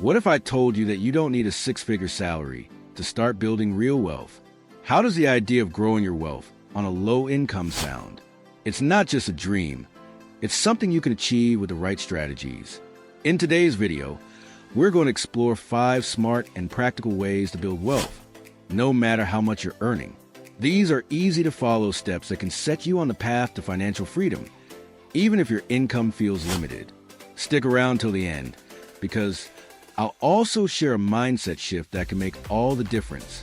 What if I told you that you don't need a six-figure salary to start building real wealth? How does the idea of growing your wealth on a low income sound? It's not just a dream. It's something you can achieve with the right strategies. In today's video, we're going to explore 5 smart and practical ways to build wealth, no matter how much you're earning. These are easy-to-follow steps that can set you on the path to financial freedom, even if your income feels limited. Stick around till the end, because I'll also share a mindset shift that can make all the difference.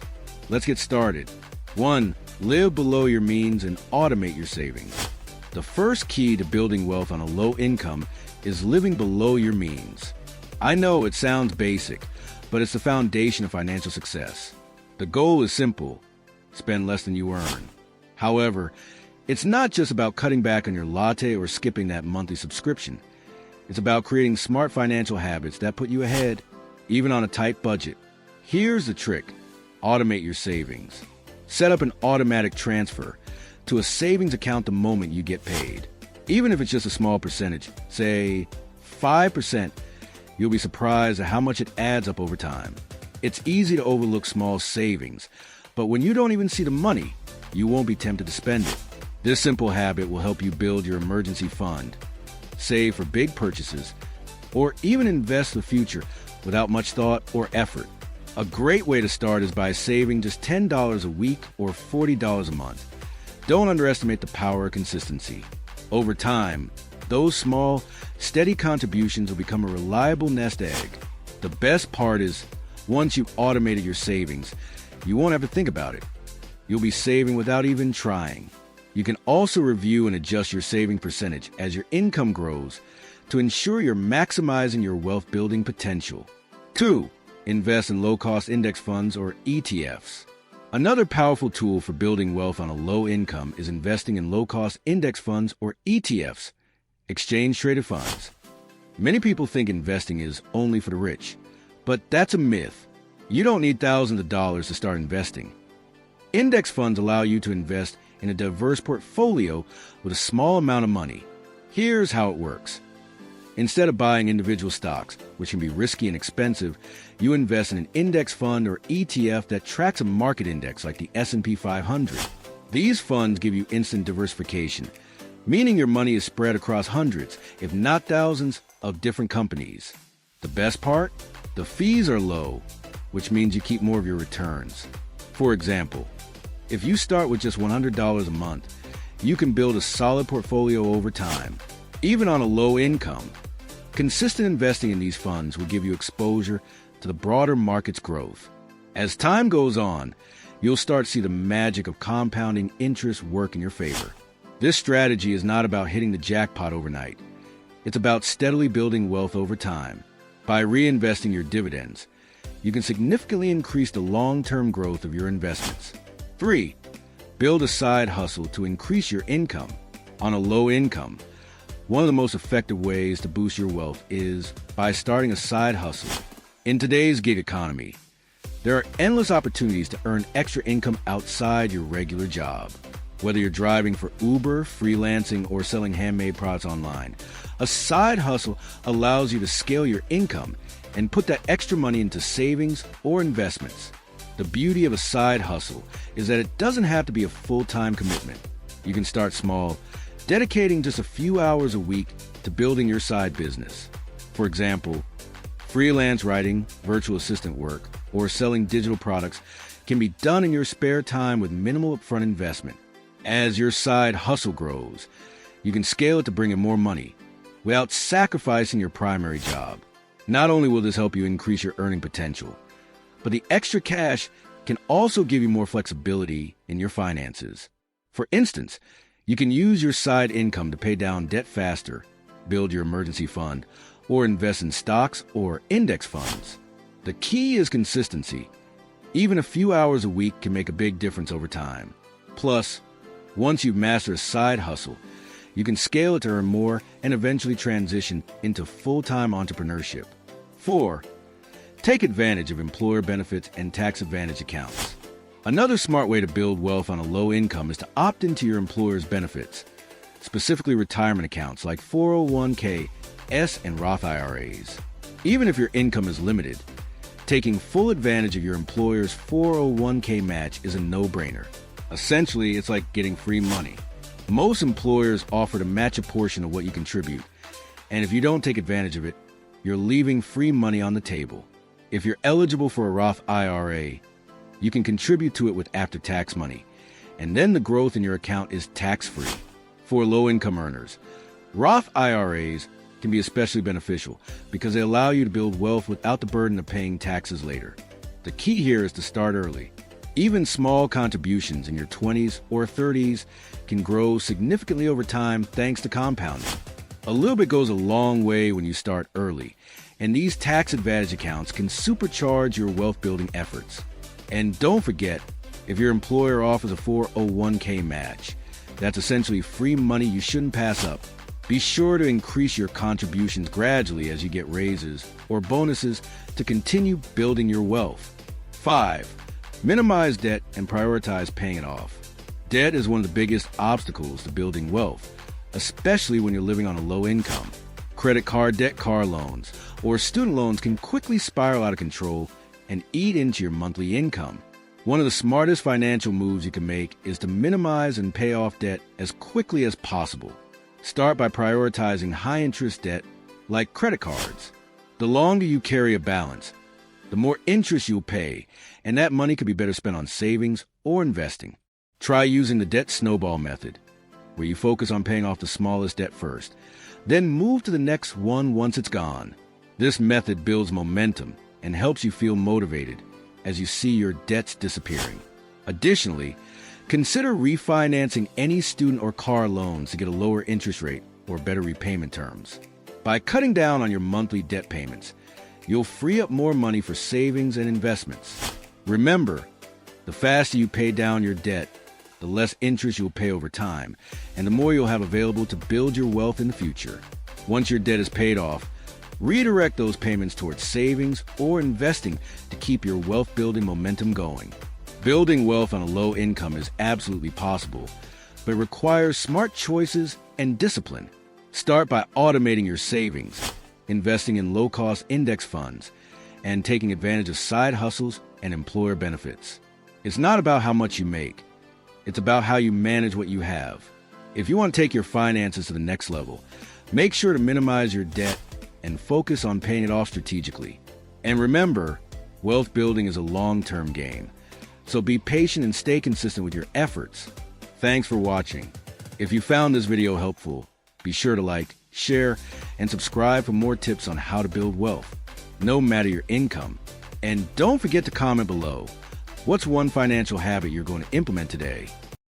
Let's get started. 1. Live below your means and automate your savings. The first key to building wealth on a low income is living below your means. I know it sounds basic, but it's the foundation of financial success. The goal is simple: spend less than you earn. However, it's not just about cutting back on your latte or skipping that monthly subscription. It's about creating smart financial habits that put you ahead, even on a tight budget. Here's the trick: automate your savings. Set up an automatic transfer to a savings account the moment you get paid. Even if it's just a small percentage, say 5%, you'll be surprised at how much it adds up over time. It's easy to overlook small savings, but when you don't even see the money, you won't be tempted to spend it. This simple habit will help you build your emergency fund, save for big purchases, or even invest for the future without much thought or effort. A great way to start is by saving just $10 a week or $40 a month. Don't underestimate the power of consistency. Over time, those small, steady contributions will become a reliable nest egg. The best part is, once you've automated your savings, you won't have to think about it. You'll be saving without even trying. You can also review and adjust your saving percentage as your income grows to ensure you're maximizing your wealth building potential. 2. Invest in low-cost index funds or ETFs. Another powerful tool for building wealth on a low income is investing in low-cost index funds or ETFs, exchange-traded funds. Many people think investing is only for the rich, but that's a myth. You don't need thousands of dollars to start investing. Index funds allow you to invest in a diverse portfolio with a small amount of money. Here's how it works. Instead of buying individual stocks, which can be risky and expensive, you invest in an index fund or ETF that tracks a market index like the S&P 500. These funds give you instant diversification, meaning your money is spread across hundreds, if not thousands, of different companies. The best part? The fees are low, which means you keep more of your returns. For example, if you start with just $100 a month, you can build a solid portfolio over time, even on a low income. Consistent investing in these funds will give you exposure to the broader market's growth. As time goes on, you'll start to see the magic of compounding interest work in your favor. This strategy is not about hitting the jackpot overnight. It's about steadily building wealth over time. By reinvesting your dividends, you can significantly increase the long-term growth of your investments. 3. Build a side hustle to increase your income. On a low income, one of the most effective ways to boost your wealth is by starting a side hustle. In today's gig economy, there are endless opportunities to earn extra income outside your regular job. Whether you're driving for Uber, freelancing, or selling handmade products online, a side hustle allows you to scale your income and put that extra money into savings or investments. The beauty of a side hustle is that it doesn't have to be a full-time commitment. You can start small, dedicating just a few hours a week to building your side business. For example, freelance writing, virtual assistant work, or selling digital products can be done in your spare time with minimal upfront investment. As your side hustle grows, you can scale it to bring in more money without sacrificing your primary job. Not only will this help you increase your earning potential, but the extra cash can also give you more flexibility in your finances. For instance, you can use your side income to pay down debt faster, build your emergency fund, or invest in stocks or index funds. The key is consistency. Even a few hours a week can make a big difference over time. Plus, once you've mastered a side hustle, you can scale it to earn more and eventually transition into full-time entrepreneurship. 4. Take advantage of employer benefits and tax advantage accounts. Another smart way to build wealth on a low income is to opt into your employer's benefits, specifically retirement accounts like 401k, and Roth IRAs. Even if your income is limited, taking full advantage of your employer's 401k match is a no-brainer. Essentially, it's like getting free money. Most employers offer to match a portion of what you contribute, and if you don't take advantage of it, you're leaving free money on the table. If you're eligible for a Roth IRA, you can contribute to it with after-tax money, and then the growth in your account is tax-free. For low-income earners, Roth IRAs can be especially beneficial because they allow you to build wealth without the burden of paying taxes later. The key here is to start early. Even small contributions in your 20s or 30s can grow significantly over time thanks to compounding. A little bit goes a long way when you start early, and these tax-advantaged accounts can supercharge your wealth-building efforts. And don't forget, if your employer offers a 401k match, that's essentially free money you shouldn't pass up. Be sure to increase your contributions gradually as you get raises or bonuses to continue building your wealth. 5. Minimize debt and prioritize paying it off. Debt is one of the biggest obstacles to building wealth, especially when you're living on a low income. Credit card debt, car loans, or student loans can quickly spiral out of control and eat into your monthly income. One of the smartest financial moves you can make is to minimize and pay off debt as quickly as possible. Start by prioritizing high-interest debt like credit cards. The longer you carry a balance, the more interest you'll pay, and that money could be better spent on savings or investing. Try using the debt snowball method, where you focus on paying off the smallest debt first, then move to the next one once it's gone. This method builds momentum and helps you feel motivated as you see your debts disappearing. Additionally, consider refinancing any student or car loans to get a lower interest rate or better repayment terms. By cutting down on your monthly debt payments, you'll free up more money for savings and investments. Remember, the faster you pay down your debt, the less interest you'll pay over time, and the more you'll have available to build your wealth in the future. Once your debt is paid off, redirect those payments towards savings or investing to keep your wealth-building momentum going. Building wealth on a low income is absolutely possible, but it requires smart choices and discipline. Start by automating your savings, investing in low-cost index funds, and taking advantage of side hustles and employer benefits. It's not about how much you make. It's about how you manage what you have. If you want to take your finances to the next level, make sure to minimize your debt and focus on paying it off strategically. And remember, wealth building is a long-term game. So be patient and stay consistent with your efforts. Thanks for watching. If you found this video helpful, be sure to like, share, and subscribe for more tips on how to build wealth, no matter your income. And don't forget to comment below. What's one financial habit you're going to implement today?